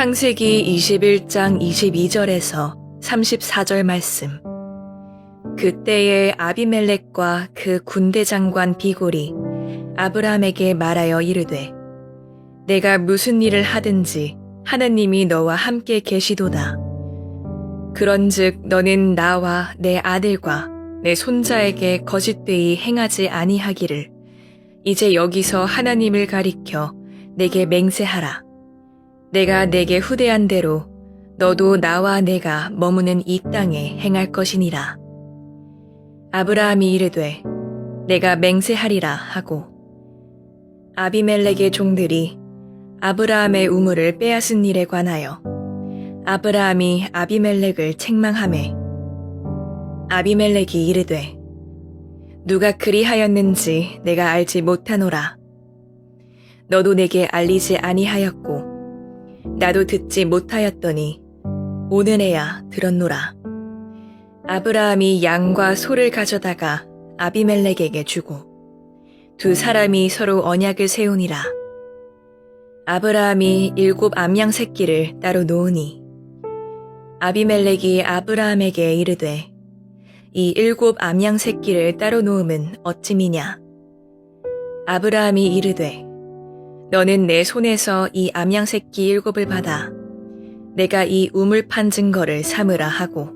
창세기 21장 22절에서 34절 말씀. 그때에 아비멜렉과 그 군대 장관 비골이 아브라함에게 말하여 이르되 내가 무슨 일을 하든지 하느님이 너와 함께 계시도다. 그런즉 너는 나와 내 아들과 내 손자에게 거짓되이 행하지 아니하기를 이제 여기서 하나님을 가리켜 내게 맹세하라. 내가 내게 후대한 대로 너도 나와 내가 머무는 이 땅에 행할 것이니라. 아브라함이 이르되 내가 맹세하리라 하고 아비멜렉의 종들이 아브라함의 우물을 빼앗은 일에 관하여 아브라함이 아비멜렉을 책망하매 아비멜렉이 이르되 누가 그리하였는지 내가 알지 못하노라. 너도 내게 알리지 아니하였고 나도 듣지 못하였더니 오늘에야 들었노라. 아브라함이 양과 소를 가져다가 아비멜렉에게 주고 두 사람이 서로 언약을 세우니라. 아브라함이 7 암양 새끼를 따로 놓으니 아비멜렉이 아브라함에게 이르되 이 7 암양 새끼를 따로 놓음은 어찌미냐. 아브라함이 이르되 너는 내 손에서 이 암양 새끼 7을 받아 내가 이 우물 판 증거를 삼으라 하고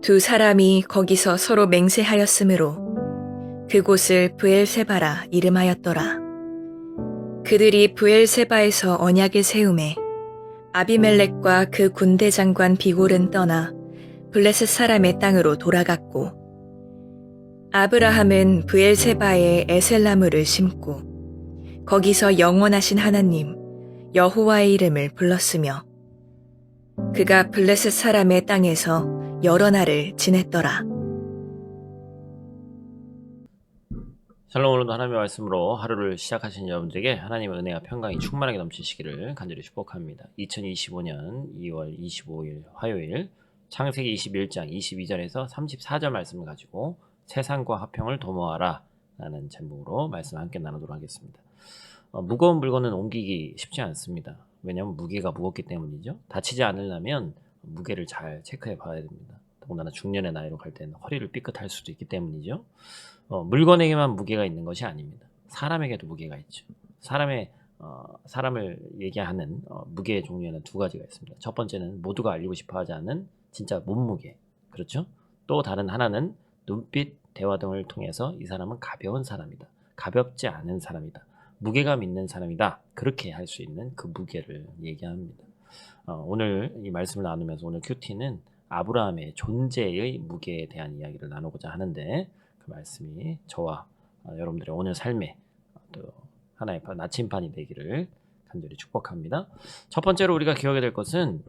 두 사람이 거기서 서로 맹세하였으므로 그곳을 브엘세바라 이름하였더라. 그들이 브엘세바에서 언약을 세우매 아비멜렉과 그 군대 장관 비골은 떠나 블레셋 사람의 땅으로 돌아갔고 아브라함은 브엘세바에 에셀나무를 심고 거기서 영원하신 하나님 여호와의 이름을 불렀으며 그가 블레셋 사람의 땅에서 여러 날을 지냈더라. 샬롬. 오늘도 하나님의 말씀으로 하루를 시작하신 여러분들에게 하나님의 은혜와 평강이 충만하게 넘치시기를 간절히 축복합니다. 2025년 2월 25일 화요일 창세기 21장 22절에서 34절 말씀을 가지고 세상과 화평을 도모하라 라는 제목으로 말씀을 함께 나누도록 하겠습니다. 무거운 물건은 옮기기 쉽지 않습니다. 왜냐하면 무게가 무겁기 때문이죠. 다치지 않으려면 무게를 잘 체크해 봐야 됩니다. 더군다나 중년의 나이로 갈 때는 허리를 삐끗할 수도 있기 때문이죠. 물건에게만 무게가 있는 것이 아닙니다. 사람에게도 무게가 있죠. 사람을 얘기하는 무게의 종류에는 두 가지가 있습니다. 첫 번째는 모두가 알리고 싶어 하지 않는 진짜 몸무게. 그렇죠? 또 다른 하나는 눈빛, 대화 등을 통해서 이 사람은 가벼운 사람이다. 가볍지 않은 사람이다. 무게감 있는 사람이다. 그렇게 할 수 있는 그 무게를 얘기합니다. 오늘 이 말씀을 나누면서 오늘 큐티는 아브라함의 존재의 무게에 대한 이야기를 나누고자 하는데 그 말씀이 저와 여러분들의 오늘 삶에 또 하나의 나침반이 되기를 간절히 축복합니다. 첫 번째로 우리가 기억해야 될 것은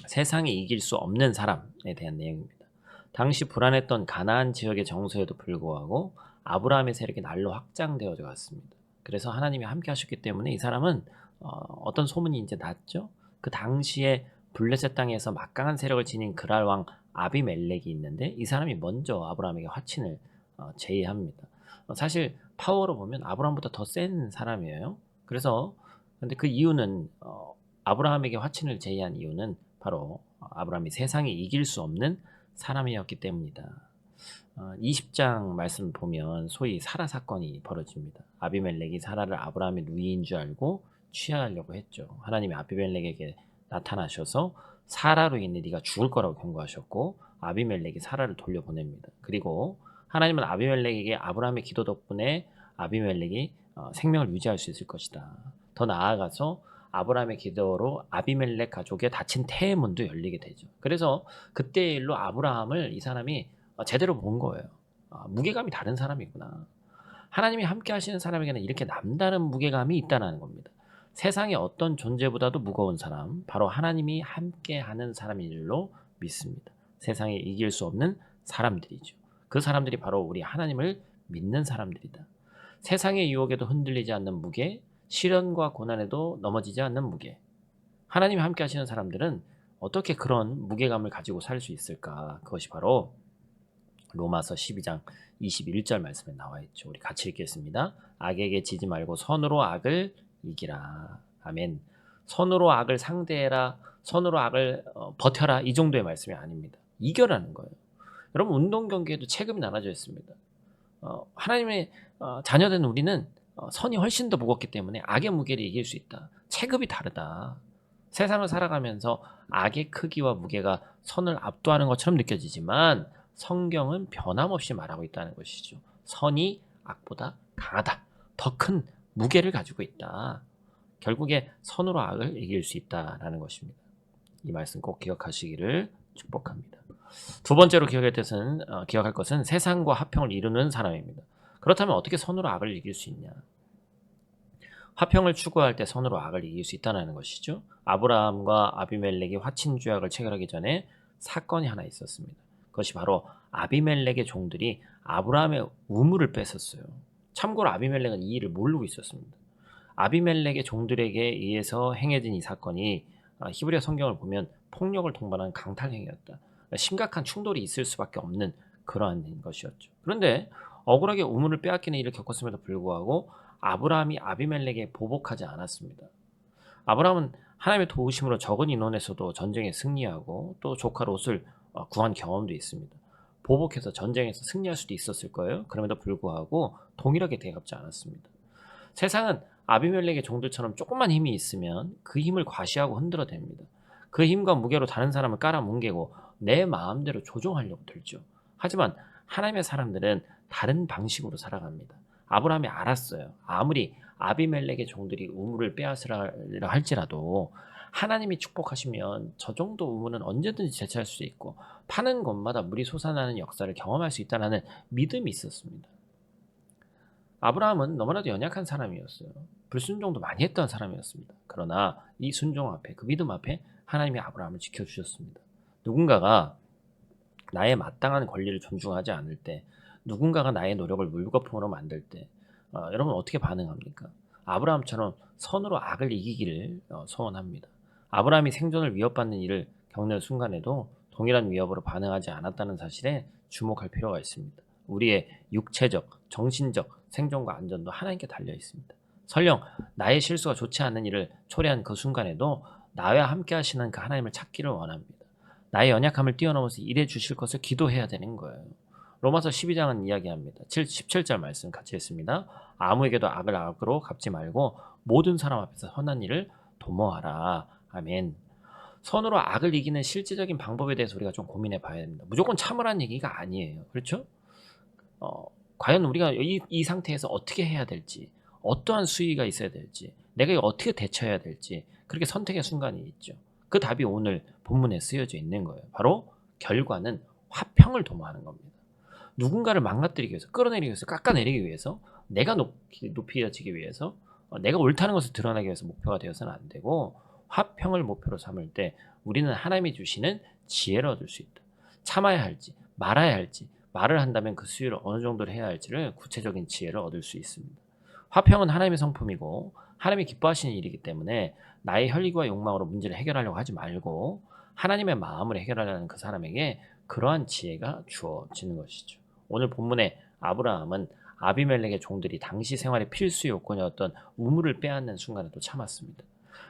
세상이 이길 수 없는 사람에 대한 내용입니다. 당시 불안했던 가나안 지역의 정서에도 불구하고 아브라함의 세력이 날로 확장되어져 갔습니다. 그래서 하나님이 함께 하셨기 때문에 이 사람은 어떤 소문이 이제 났죠. 그 당시에 블레셋 땅에서 막강한 세력을 지닌 그랄 왕 아비멜렉이 있는데 이 사람이 먼저 아브라함에게 화친을 제의합니다. 사실 파워로 보면 아브라함보다 더 센 사람이에요. 근데 그 이유는 아브라함에게 화친을 제의한 이유는 바로 아브라함이 세상에 이길 수 없는 사람이었기 때문이다. 20장 말씀을 보면 소위 사라 사건이 벌어집니다. 아비멜렉이 사라를 아브라함의 누이인 줄 알고 취하려고 했죠. 하나님이 아비멜렉에게 나타나셔서 사라로 인해 네가 죽을 거라고 경고하셨고 아비멜렉이 사라를 돌려보냅니다. 그리고 하나님은 아비멜렉에게 아브라함의 기도 덕분에 아비멜렉이 생명을 유지할 수 있을 것이다. 더 나아가서 아브라함의 기도로 아비멜렉 가족의 닫힌 태의 문도 열리게 되죠. 그래서 그때 일로 아브라함을 이 사람이 제대로 본 거예요. 무게감이 다른 사람이구나. 하나님이 함께 하시는 사람에게는 이렇게 남다른 무게감이 있다는 겁니다. 세상의 어떤 존재보다도 무거운 사람, 바로 하나님이 함께 하는 사람인 줄로 믿습니다. 세상에 이길 수 없는 사람들이죠. 그 사람들이 바로 우리 하나님을 믿는 사람들이다. 세상의 유혹에도 흔들리지 않는 무게, 시련과 고난에도 넘어지지 않는 무게. 하나님이 함께 하시는 사람들은 어떻게 그런 무게감을 가지고 살 수 있을까? 그것이 바로 로마서 12장 21절 말씀에 나와 있죠. 우리 같이 읽겠습니다. 악에게 지지 말고 선으로 악을 이기라. 아멘. 선으로 악을 상대해라, 선으로 악을 버텨라 이 정도의 말씀이 아닙니다. 이겨라는 거예요. 여러분 운동 경기에도 체급이 나눠져 있습니다. 하나님의 자녀된 우리는 선이 훨씬 더 무겁기 때문에 악의 무게를 이길 수 있다. 체급이 다르다. 세상을 살아가면서 악의 크기와 무게가 선을 압도하는 것처럼 느껴지지만 성경은 변함없이 말하고 있다는 것이죠. 선이 악보다 강하다. 더 큰 무게를 가지고 있다. 결국에 선으로 악을 이길 수 있다라는 것입니다. 이 말씀 꼭 기억하시기를 축복합니다. 두 번째로 기억할 것은 세상과 화평을 이루는 사람입니다. 그렇다면 어떻게 선으로 악을 이길 수 있냐? 화평을 추구할 때 선으로 악을 이길 수 있다는 것이죠. 아브라함과 아비멜렉이 화친주약을 체결하기 전에 사건이 하나 있었습니다. 그것이 바로 아비멜렉의 종들이 아브라함의 우물을 뺏었어요. 참고로 아비멜렉은 이 일을 모르고 있었습니다. 아비멜렉의 종들에게 의해서 행해진 이 사건이 히브리 성경을 보면 폭력을 동반한 강탈행위였다. 심각한 충돌이 있을 수밖에 없는 그러한 것이었죠. 그런데 억울하게 우물을 빼앗기는 일을 겪었음에도 불구하고 아브라함이 아비멜렉에 보복하지 않았습니다. 아브라함은 하나님의 도우심으로 적은 인원에서도 전쟁에 승리하고 또 조카 롯을 구한 경험도 있습니다. 보복해서 전쟁에서 승리할 수도 있었을 거예요. 그럼에도 불구하고 동일하게 대갚지 않았습니다. 세상은 아비멜렉의 종들처럼 조금만 힘이 있으면 그 힘을 과시하고 흔들어댑니다. 그 힘과 무게로 다른 사람을 깔아뭉개고 내 마음대로 조종하려고 들죠. 하지만 하나님의 사람들은 다른 방식으로 살아갑니다. 아브라함이 알았어요. 아무리 아비멜렉의 종들이 우물을 빼앗으라 할지라도 하나님이 축복하시면 저 정도 우물은 언제든지 대체할 수 있고 파는 곳마다 물이 솟아나는 역사를 경험할 수 있다는 믿음이 있었습니다. 아브라함은 너무나도 연약한 사람이었어요. 불순종도 많이 했던 사람이었습니다. 그러나 이 순종 앞에, 그 믿음 앞에 하나님이 아브라함을 지켜주셨습니다. 누군가가 나의 마땅한 권리를 존중하지 않을 때, 누군가가 나의 노력을 물거품으로 만들 때 여러분 어떻게 반응합니까? 아브라함처럼 선으로 악을 이기기를 소원합니다. 아브라함이 생존을 위협받는 일을 겪는 순간에도 동일한 위협으로 반응하지 않았다는 사실에 주목할 필요가 있습니다. 우리의 육체적, 정신적 생존과 안전도 하나님께 달려 있습니다. 설령 나의 실수가 좋지 않은 일을 초래한 그 순간에도 나와 함께 하시는 그 하나님을 찾기를 원합니다. 나의 연약함을 뛰어넘어서 일해 주실 것을 기도해야 되는 거예요. 로마서 12장은 이야기합니다. 17절 말씀 같이 했습니다. 아무에게도 악을 악으로 갚지 말고 모든 사람 앞에서 선한 일을 도모하라. 아멘. 선으로 악을 이기는 실질적인 방법에 대해서 우리가 좀 고민해 봐야 됩니다. 무조건 참으라는 얘기가 아니에요. 그렇죠? 과연 우리가 이 상태에서 어떻게 해야 될지, 어떠한 수위가 있어야 될지, 내가 어떻게 대처해야 될지 그렇게 선택의 순간이 있죠. 그 답이 오늘 본문에 쓰여져 있는 거예요. 바로 결과는 화평을 도모하는 겁니다. 누군가를 망가뜨리기 위해서, 끌어내리기 위해서, 깎아내리기 위해서, 내가 높이지기 위해서, 내가 옳다는 것을 드러나기 위해서 목표가 되어서는 안 되고 화평을 목표로 삼을 때 우리는 하나님이 주시는 지혜를 얻을 수 있다. 참아야 할지, 말아야 할지, 말을 한다면 그 수위를 어느 정도로 해야 할지를 구체적인 지혜를 얻을 수 있습니다. 화평은 하나님의 성품이고 하나님이 기뻐하시는 일이기 때문에 나의 혈기와 욕망으로 문제를 해결하려고 하지 말고 하나님의 마음을 해결하려는 그 사람에게 그러한 지혜가 주어지는 것이죠. 오늘 본문의 아브라함은 아비멜렉의 종들이 당시 생활의 필수 요건이었던 우물을 빼앗는 순간에도 참았습니다.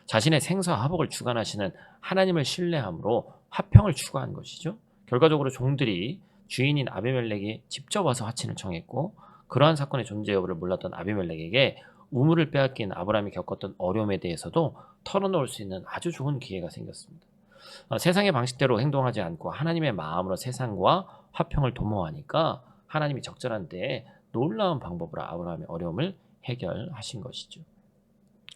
자신의 생사화복을 주관하시는 하나님을 신뢰함으로 화평을 추구한 것이죠. 결과적으로 종들이 주인인 아비멜렉이 직접 와서 화친을 청했고 그러한 사건의 존재 여부를 몰랐던 아비멜렉에게 우물을 빼앗긴 아브라함이 겪었던 어려움에 대해서도 털어놓을 수 있는 아주 좋은 기회가 생겼습니다. 세상의 방식대로 행동하지 않고 하나님의 마음으로 세상과 화평을 도모하니까 하나님이 적절한 때에 놀라운 방법으로 아브라함의 어려움을 해결하신 것이죠.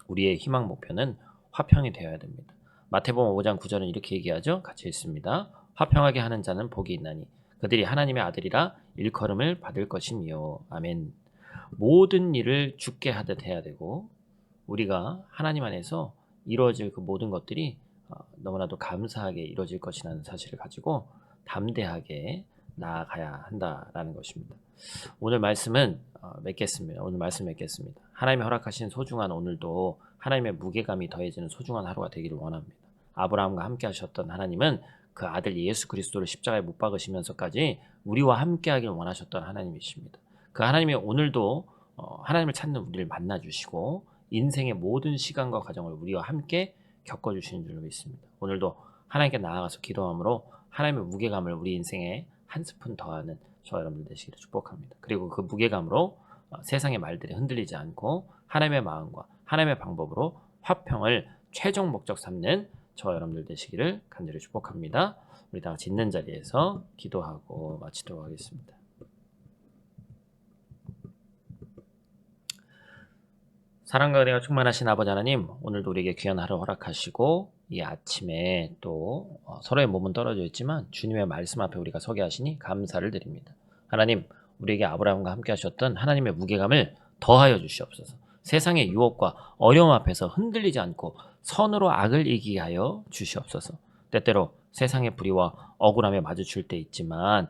우리의 희망 목표는 화평이 되어야 됩니다. 마태복음 5장 9절은 이렇게 얘기하죠. 같이 읽습니다. 화평하게 하는 자는 복이 있나니 그들이 하나님의 아들이라 일컬음을 받을 것이니요. 아멘. 모든 일을 주께 하듯 해야 되고 우리가 하나님 안에서 이루어질 그 모든 것들이 너무나도 감사하게 이루어질 것이라는 사실을 가지고 담대하게 나아가야 한다라는 것입니다. 오늘 말씀은 맺겠습니다. 오늘 말씀 맺겠습니다. 하나님이 허락하신 소중한 오늘도 하나님의 무게감이 더해지는 소중한 하루가 되기를 원합니다. 아브라함과 함께 하셨던 하나님은 그 아들 예수 그리스도를 십자가에 못 박으시면서까지 우리와 함께 하길 원하셨던 하나님이십니다. 그 하나님이 오늘도 하나님을 찾는 우리를 만나주시고 인생의 모든 시간과 과정을 우리와 함께 겪어주시는 줄로 믿습니다. 오늘도 하나님께 나아가서 기도함으로 하나님의 무게감을 우리 인생에 한 스푼 더하는 저와 여러분들 되시기를 축복합니다. 그리고 그 무게감으로 세상의 말들이 흔들리지 않고 하나님의 마음과 하나님의 방법으로 화평을 최종 목적 삼는 저와 여러분들 되시기를 간절히 축복합니다. 우리 다 같이 있는 자리에서 기도하고 마치도록 하겠습니다. 사랑과 은혜가 충만하신 아버지 하나님, 오늘도 우리에게 귀한 하루 허락하시고 이 아침에 또 서로의 몸은 떨어져 있지만 주님의 말씀 앞에 우리가 서게 하시니 감사를 드립니다. 하나님, 우리에게 아브라함과 함께 하셨던 하나님의 무게감을 더하여 주시옵소서. 세상의 유혹과 어려움 앞에서 흔들리지 않고 선으로 악을 이기게 하여 주시옵소서. 때때로 세상의 불의와 억울함에 마주칠 때 있지만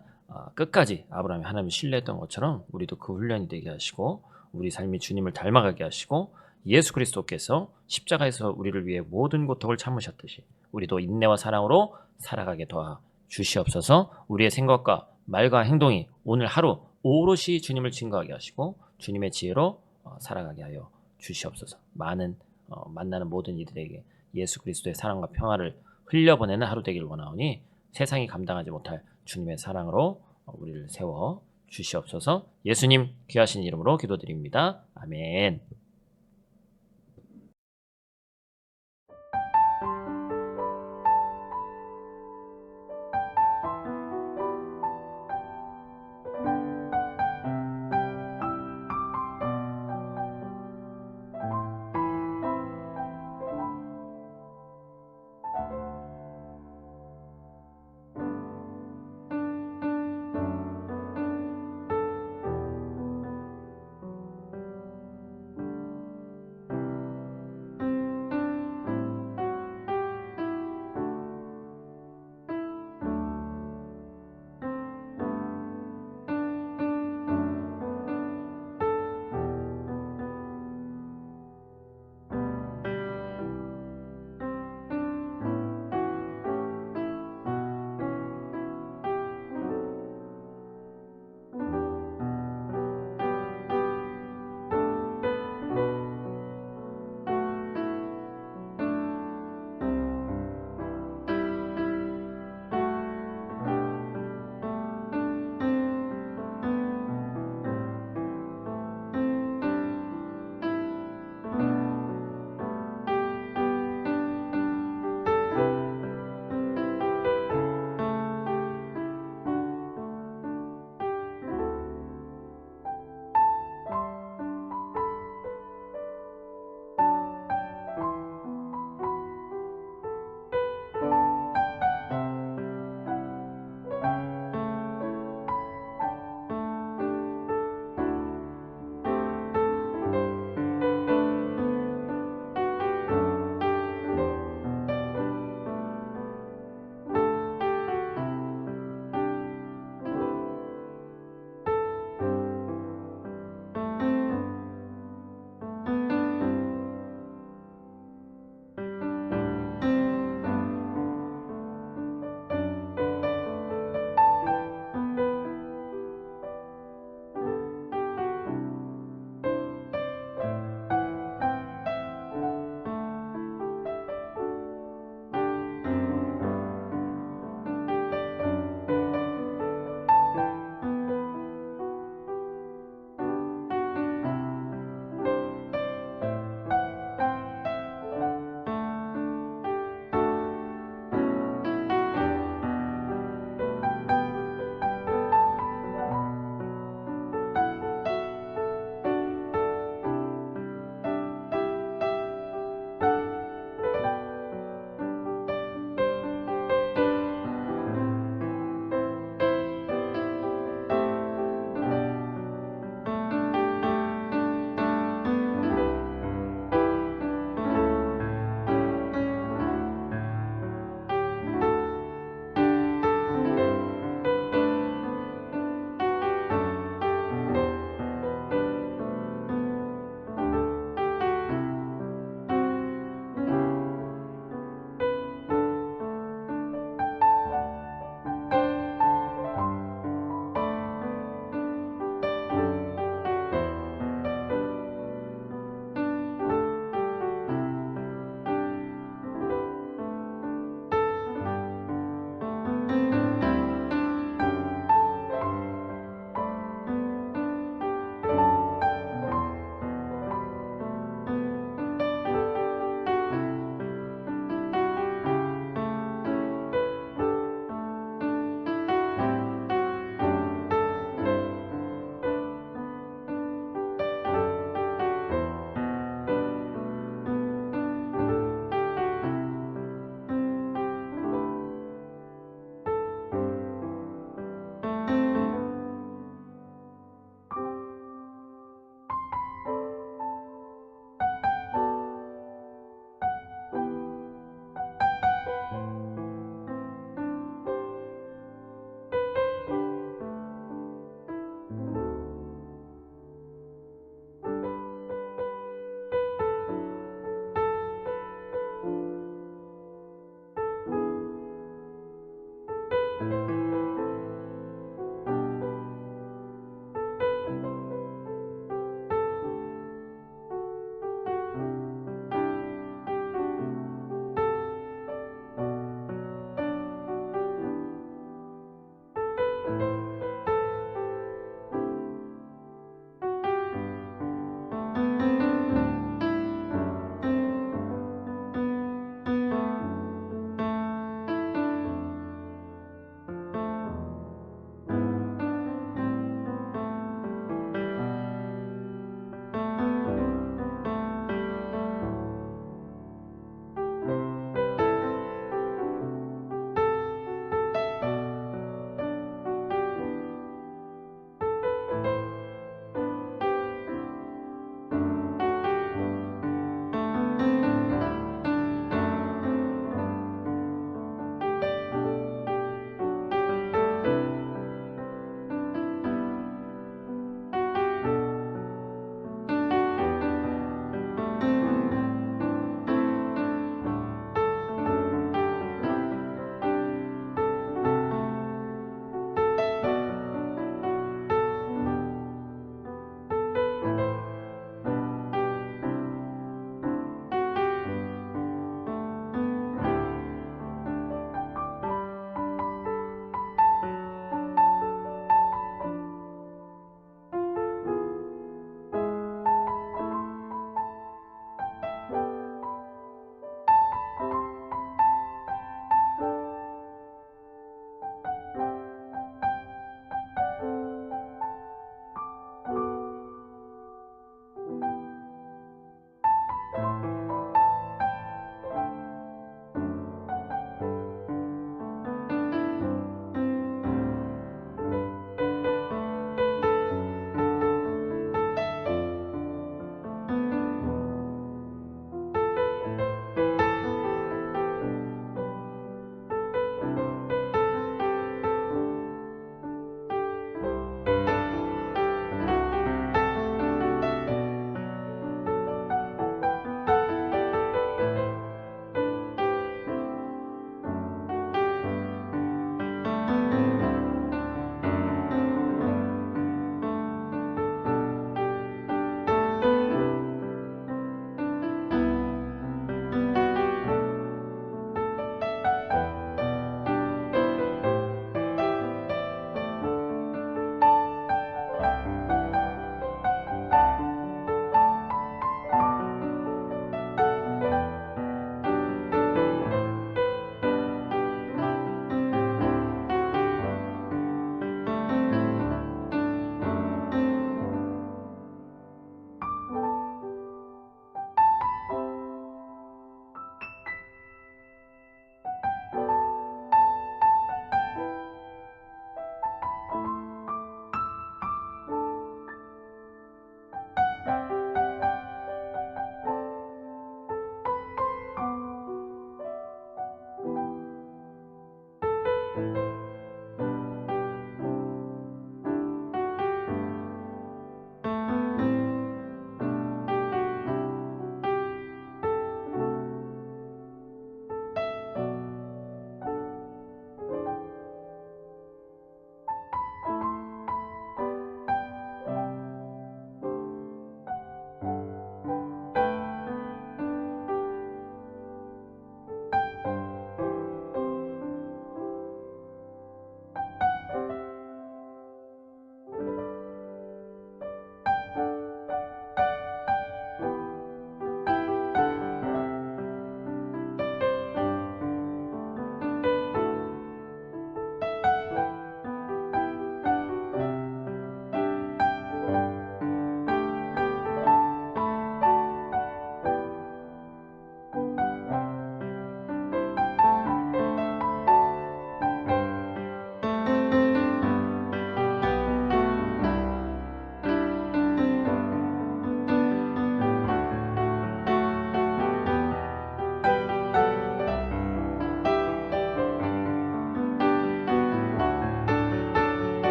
끝까지 아브라함이 하나님을 신뢰했던 것처럼 우리도 그 훈련이 되게 하시고 우리 삶이 주님을 닮아가게 하시고 예수 그리스도께서 십자가에서 우리를 위해 모든 고통을 참으셨듯이 우리도 인내와 사랑으로 살아가게 도와 주시옵소서. 우리의 생각과 말과 행동이 오늘 하루 오롯이 주님을 증거하게 하시고 주님의 지혜로 살아가게 하여 주시옵소서. 만나는 모든 이들에게 예수 그리스도의 사랑과 평화를 흘려보내는 하루 되길 원하오니 세상이 감당하지 못할 주님의 사랑으로 우리를 세워 주시옵소서. 예수님 귀하신 이름으로 기도드립니다. 아멘.